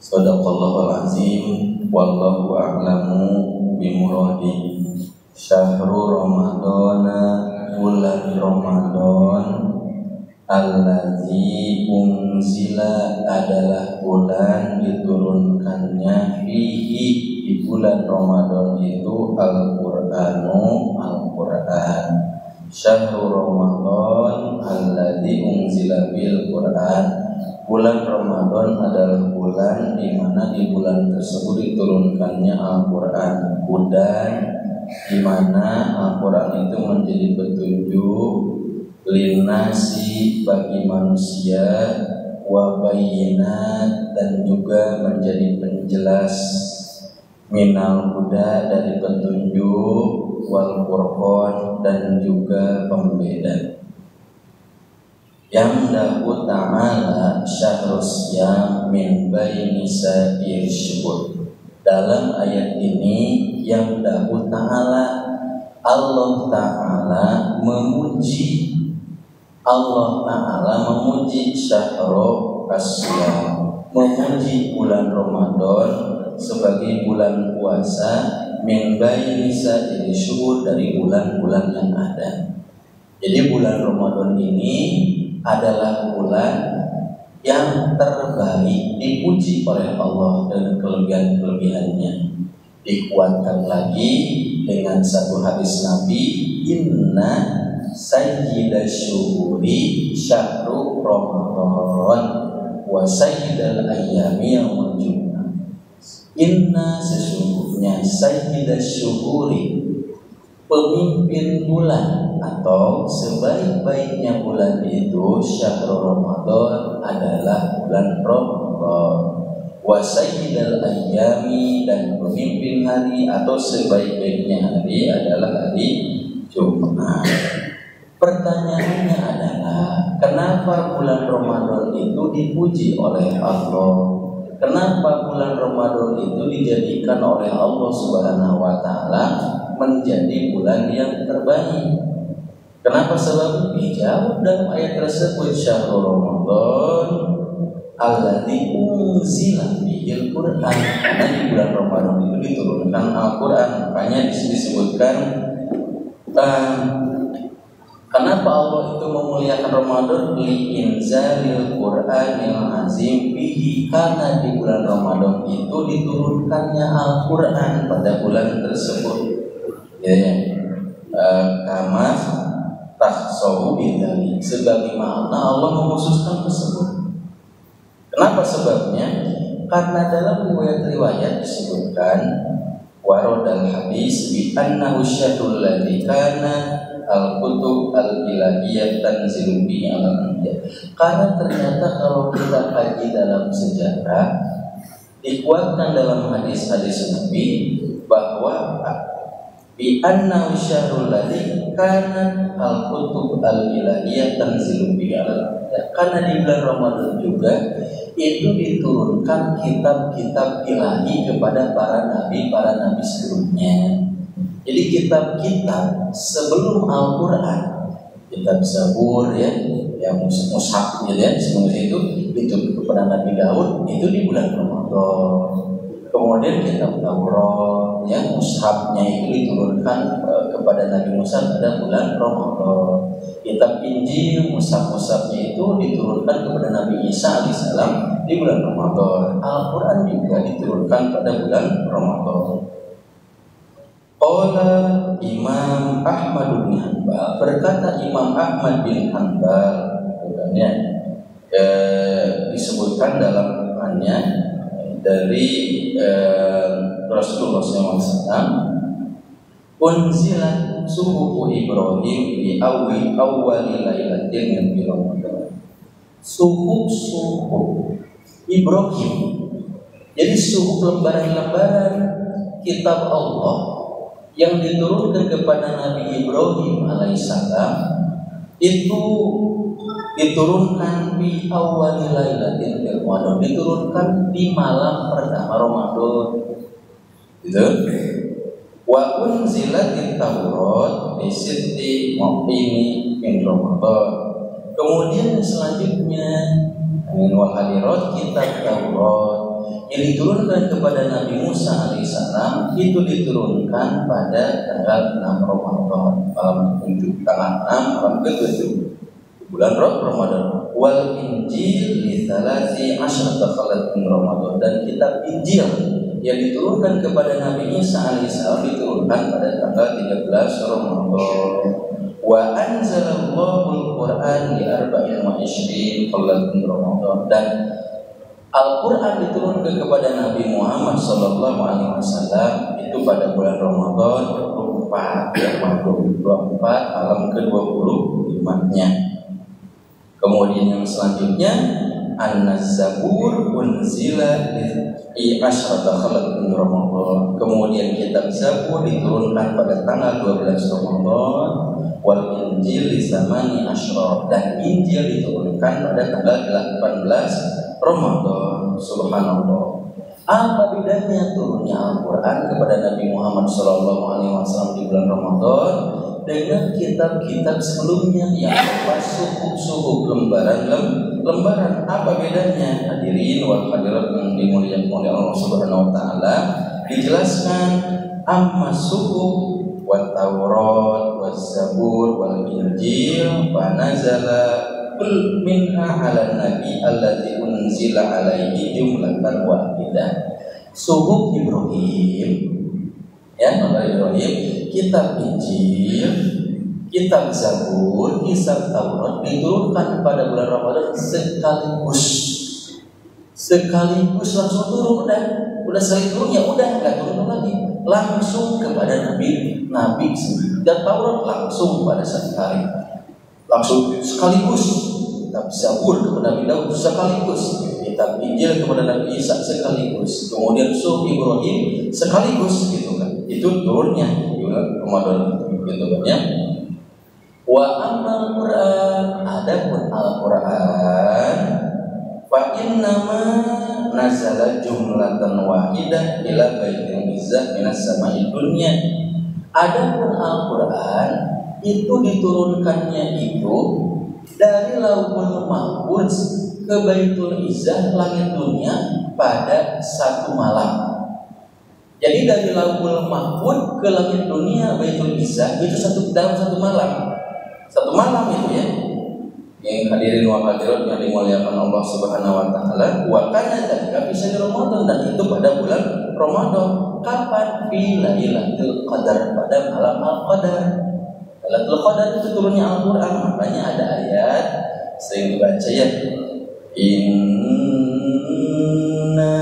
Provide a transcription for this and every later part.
Shadaqallahul azim. Wallahu a'lamu bimuradi. Syahrul Ramadana, bulan Ramadan, allazi unzila adalah bulan diturunkannya fihi di bulan Ramadan itu Al-Qur'anu Al-Qur'an. Syahrul Ramadan allazi unzila bil Qur'an. Bulan Ramadan adalah bulan di mana di bulan tersebut diturunkannya Al-Qur'an. Hudan, di mana Al-Quran itu menjadi petunjuk linasi bagi manusia, wabayinat, dan juga menjadi penjelas minal huda dari petunjuk, wal furqan, dan juga pembeda. Yang dahu ta'ala syahrus yang min baini sa'ir syuhur. Dalam ayat ini yang dahu ta'ala, Allah Ta'ala memuji, Allah Ta'ala memuji syahrul asyam, memuji bulan Ramadan sebagai bulan puasa, min baini sa'ir syuhur, dari bulan-bulan yang ada. Jadi bulan Ramadan ini adalah bulan yang terbaik, dipuji oleh Allah dengan kelebihan-kelebihannya. Dikuatkan lagi dengan satu hadis Nabi, inna sayyidash syuhuri syahrul Ramadan wa sayyidal ayyami yaumul jumu'ah. Inna sesungguhnya sayyidash syuhuri, pemimpin bulan atau sebaik-baiknya bulan itu, syahrul Ramadan adalah bulan Ramadan. Wa sayyidal ayyami, dan pemimpin hari atau sebaik-baiknya hari adalah hari Jumat. Pertanyaannya adalah, kenapa bulan Ramadan itu dipuji oleh Allah? Kenapa bulan Ramadan itu dijadikan oleh Allah Subhanahu wa Ta'ala menjadi bulan yang terbaik? Kenapa sebab? Dijawab dalam ayat tersebut, syahrul Ramadan alladzi unzila bihil Qur'an. Karena di bulan Ramadan itu diturunkan Al-Qur'an. Makanya disebutkan kenapa Allah itu memuliakan Ramadan, li inzalil Qur'anil azim bihi, karena di bulan Ramadan itu diturunkannya Al-Qur'an pada bulan tersebut. Ya. Kama tahsawu bidzalik, sebagaimana Allah mengkhususkan tersebut. Kenapa sebabnya? Karena dalam riwayat disebutkan waradal hadis bi annahu syahrul ladzi kana al-kutub al-ilahiyyah tanzilu bi al-anbiya. Karena ternyata kalau kita kaji dalam sejarah, dikuatkan dalam hadis-hadis Nabi bahwa bi annahu syahrul ladzi kana al-kutub al-ilahiyyah tanzilu bi al-anbiya. Karena di bulan Ramadan juga itu diturunkan kitab-kitab ilahi kepada para nabi sebelumnya. Jadi kitab-kitab sebelum Al-Quran, kitab Zabur yang mushaf semua itu kepada Nabi Daud itu di bulan Ramadan. Kemudian kitab Taurat mushafnya itu diturunkan kepada Nabi Musa pada bulan Ramadan. Kitab Injil mushaf-mushafnya itu diturunkan kepada Nabi Isa alaihissalam di bulan Ramadan. Al-Quran juga diturunkan pada bulan Ramadan. Qala Imam Ahmad bin Hanbal, berkata Imam Ahmad bin Hanbal, disebutkan dalam Qurannya dari Rasulullah SAW, unzilat suhufu Ibrahim di awwali lailatin min Ramadan. Suhuf Ibrahim, jadi suhuf lembaran-lembaran kitab Allah yang diturunkan kepada Nabi Ibrahim alaihissalam itu diturunkan di awwali lailatin min Ramadan, diturunkan di malam pertama Ramadan. Gitu. Wa unzilatit Taurat bi sitti muqimi min Ramadan. Kemudian selanjutnya min wal hadirat kitab Taurat yang diturunkan kepada Nabi Musa alaihissalam itu diturunkan pada tanggal 6 Ramadan malam 7 tanggal 6 malam ke-7 bulan Ramadan. Wal Injil li thalasi asyrata khalatin Ramadan, dan kitab Injil yang diturunkan kepada Nabi Isa alaihissalam diturunkan pada tanggal 13 Ramadan. Wa anzalallahu al-Qur'an li arba'in wa ishrin khalatin Ramadan, dan Al-Quran diturunkan kepada Nabi Muhammad Sallallahu Alaihi Wasallam itu pada bulan Ramadan 24 malam ke-25-nya. Kemudian yang selanjutnya An-Zabur unzila li asyrata khalatin Ramadan. Kemudian kitab Zabur diturunkan pada tanggal 12 Ramadan. Wal Injil li zamani asyra, dan Injil diturunkan pada tanggal 18 Ramadan. Subhanallah. Apa bedanya turunnya Al-Quran kepada Nabi Muhammad SAW di bulan Ramadan dengan kitab-kitab sebelumnya yang suhuf lembaran? Apa bedanya? Hadirin wal hadirat yang dimuliakan oleh Allah Subhanahu Wa Taala, dijelaskan amma suhuf wa Taurat wa Zabur wal Injil wa nazala kul minha ala nabi allati unzila alaihi jumlatan wahidah. Suhuf Ibrahim, ya, Nabi Ibrahim, kitab Injil, kitab Zabur, kitab Taurat diturunkan pada bulan Ramadan sekaligus langsung turun, udah sekali turun ya udah nggak turun lagi, langsung kepada Nabi dan Taurat langsung pada satu hari, langsung sekaligus. Kitab Zabur kepada Nabi Daud sekaligus, kitab Injil kepada Nabi Isa sekaligus, kemudian Suhuf Ibrahim sekaligus, gitu kan. Itu turunnya di bulan Ramadan, gitu kan ya. Wa amal Quran, adapun Al-Quran, fa innama nazala jumlatan wahidah ila baitil izzah minas samai dunya. Adapun Al-Quran itu diturunkannya itu dari Lauhul Mahfuz ke Baitul Izzah langit dunia pada satu malam. Jadi dari Lauhul Mahfuz ke langit dunia Baitul Izzah itu dalam satu malam. Satu malam itu ya. Yang hadirin wa hadirat yang dimuliakan Allah Subhanahu Wa Taala, wa kana dzalika fi syahr Ramadan, dan itu pada bulan Ramadan. Kapan? Fi Lailatul Qadar, pada malam Al-Qadar. Lailatul Qadar itu turunnya Al-Quran, makanya ada ayat sering dibaca ya, Inna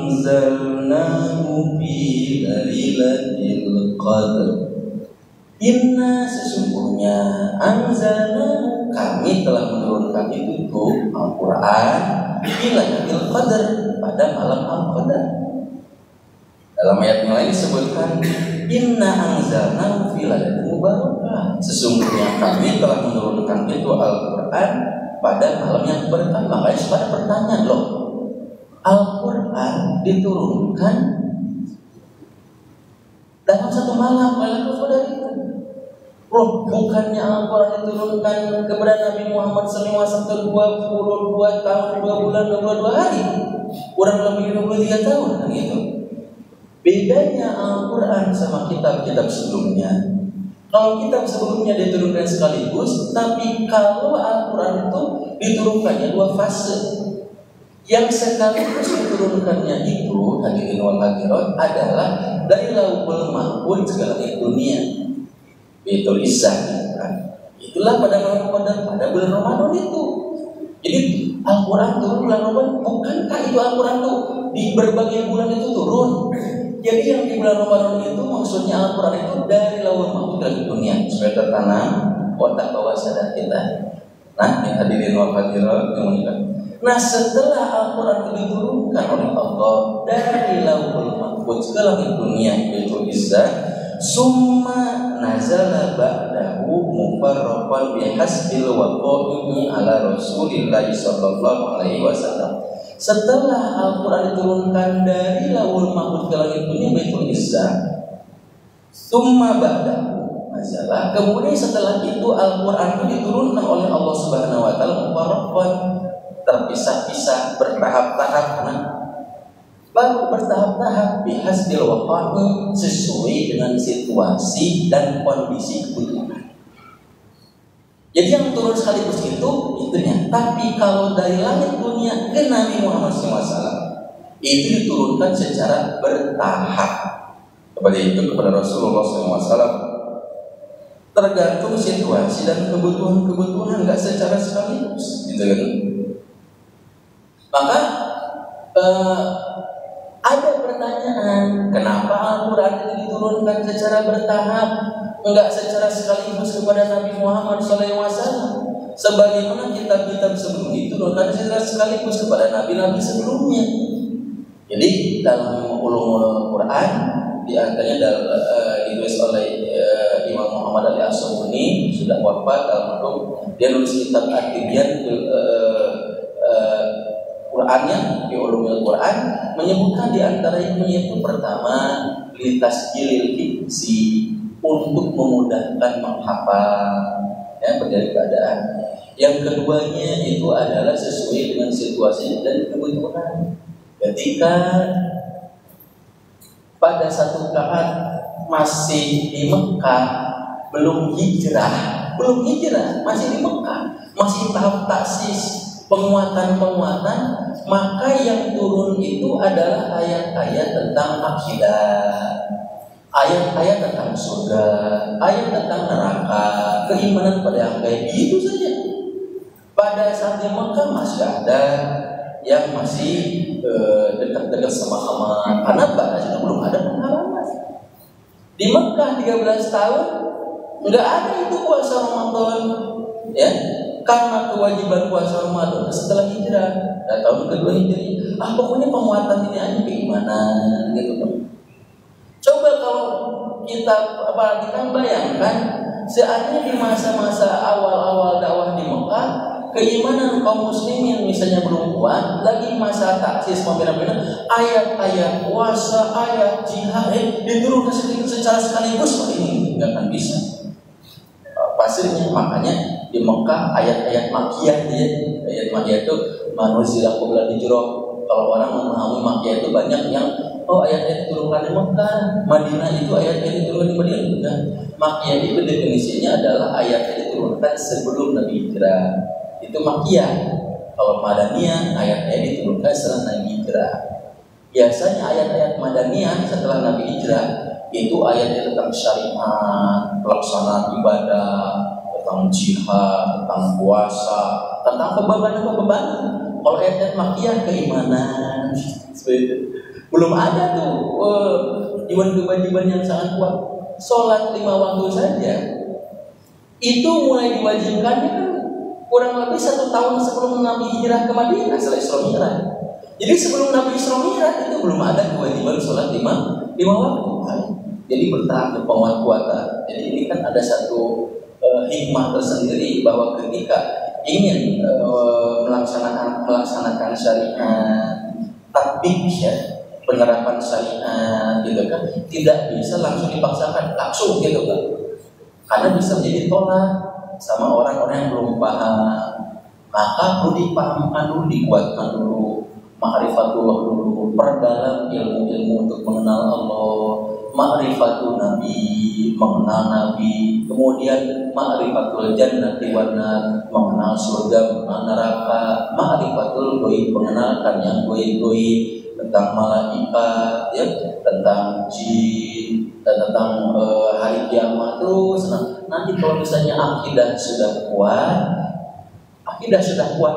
anzalnahu fi Lailatul Qadar. Inna, sesungguhnya, anzalnahu, kami telah menurunkan itu Al-Quran di Lailatul Qadar, pada malam Al-Qadar. Dalam ayat yang lain disebutkan inna anzalnahu fi lailatin mubarakah, sesungguhnya kami telah menurunkan itu Al-Quran pada malam yang berkah. Makanya pada pertanyaan, loh, Al-Quran diturunkan dalam satu malam Lailatul Qadar itu. Loh, bukannya Al-Quran diturunkan kepada Nabi Muhammad SAW 22 tahun, 2 bulan, 22 hari, kurang lebih 23 tahun kan gitu. Bedanya Al-Quran sama kitab-kitab sebelumnya. Kalau kitab sebelumnya diturunkan sekaligus, tapi kalau Al-Quran itu diturunkannya 2 fase. Yang sekaligus diturunkannya itu, hadirin wal hadirat, adalah dari Lauhul Mahfuz ke langit dunia. Baitul Izzah, kan? Itulah pada Ramadan, pada bulan Ramadan itu. Jadi Al-Quran turun bulan Ramadan, bukankah itu Al-Quran tuh di berbagai bulan itu turun? Jadi yang di bulan Ramadan itu maksudnya Al-Quran itu dari Lauhul Mahfuz ke dunia supaya tertanam otak bawah sadar kita. Nah, yang hadirin wal hadirat yang mulia. Nah, setelah Al-Quran itu diturunkan oleh Allah dari Lauhul Mahfuz ke langit dunia Baitul Izzah, summa nazala ba'dahu mufarraqan bihasbil waqa'i ala Rasulillah sallallahu alaihi wasallam. Setelah Al-Quran diturunkan dari Lauhul Mahfuz ke langit dunia Baitul Izzah, Summa ba'dahu masalah. Kemudian setelah itu Al-Quran itu diturunkan oleh Allah Subhanahu Wa Taala mufarraqan, terpisah-pisah, bertahap-tahap. Baru bertahap-tahap bihasbil waqa'i, sesuai dengan situasi dan kondisi kebutuhan. Jadi yang turun sekaligus itu itunya. Tapi kalau dari langit dunia ke Nabi Muhammad SAW itu diturunkan secara bertahap. Seperti itu kepada Rasulullah SAW. Tergantung situasi dan kebutuhan-kebutuhan, nggak secara sekaligus, gitu kan? Maka ada pertanyaan, kenapa Al-Quran itu diturunkan secara bertahap, enggak secara sekaligus kepada Nabi Muhammad SAW? Sebagaimana kitab-kitab sebelum diturunkan secara sekaligus kepada nabi-nabi sebelumnya. Jadi dalam ulumul Quran, di antaranya ditulis oleh Imam Muhammad Ali As-Sabuni, sudah wafat almarhum. Dia nulis kitab At-Tibyan Qurannya, di ulumul Quran, menyebutkan di antara yang itu pertama litasjilil hifzi, untuk memudahkan menghafal, ya, berdasarkan keadaan. Yang keduanya itu adalah sesuai dengan situasi dan kebutuhan. Ketika pada satu saat masih di Mekah, belum hijrah, masih di Mekah, masih tahap taksis, penguatan-penguatan, maka yang turun itu adalah ayat-ayat tentang akidah, ayat-ayat tentang surga, ayat tentang neraka, keimanan pada yang gaib, itu saja. Pada saat di Mekah masih ada yang masih dekat-dekat sama amal, karena pada situ belum ada pengalaman. Di Mekah 13 tahun nggak ada itu puasa Ramadan, ya, karena kewajiban puasa Ramadan setelah hijrah, tahun kedua hijrah. Pokoknya penguatan ini aja keimanan, gitu kan. Coba kalau kita bayangkan, seandainya di masa-masa awal-awal dakwah di Mekah, keimanan kaum muslimin misalnya belum kuat, lagi masa taksis pembina-pembina, ayat-ayat puasa, ayat jihad diturunkan secara sekaligus, ini nggak akan bisa. Pastinya makanya di Mekah ayat-ayat makiyah, ayat makiyah itu manusia qabla hijrah. Kalau orang memahami makiyah itu banyak yang ayat-ayat diturunkan di Mekah, Madinah itu ayat-ayat diturunkan di Madinah. Bukan. Makiyah itu definisinya adalah ayat-ayat diturunkan sebelum Nabi hijrah. Itu makiyah. Kalau Madaniyah, ayat-ayat diturunkan setelah Nabi hijrah. Biasanya ayat-ayat Madaniyah setelah Nabi hijrah itu ayat-ayat tentang syariat, pelaksanaan ibadah, tentang jihad, tentang puasa, tentang kebebanan. Kalau ayat-ayat makiyah keimanan, belum ada tuh kewajiban yang sangat kuat. Sholat 5 waktu saja itu mulai diwajibkannya kan kurang lebih 1 tahun sebelum Nabi hijrah ke Madinah, setelah Isra Mi'raj. Jadi sebelum Nabi Isra Mi'raj itu belum ada kewajiban sholat 5 waktu. Jadi bertahap penguatan. Jadi ini kan ada satu hikmah tersendiri bahwa ketika ingin melaksanakan syariat, tatbik, ya, penerapan syariat, gitu kan, tidak bisa langsung dipaksakan langsung, gitu kan, karena bisa menjadi tolak sama orang-orang yang belum paham. Maka perlu dipahamkan dulu, dikuatkan dulu, ma'rifatullah dulu, perdalam ilmu-ilmu untuk mengenal Allah, ma'rifatul Nabi, mengenal Nabi, kemudian ma'rifatul jannati wan nar, mengenal surga, mengenal neraka, ma'rifatul ghaib, mengenalkan yang gaib-gaib, tentang malaikat, ya, tentang jin, dan tentang hari kiamat. Terus nanti kalau misalnya akidah sudah kuat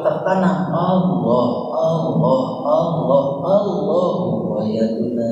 tertanam, Allah wa yaduna,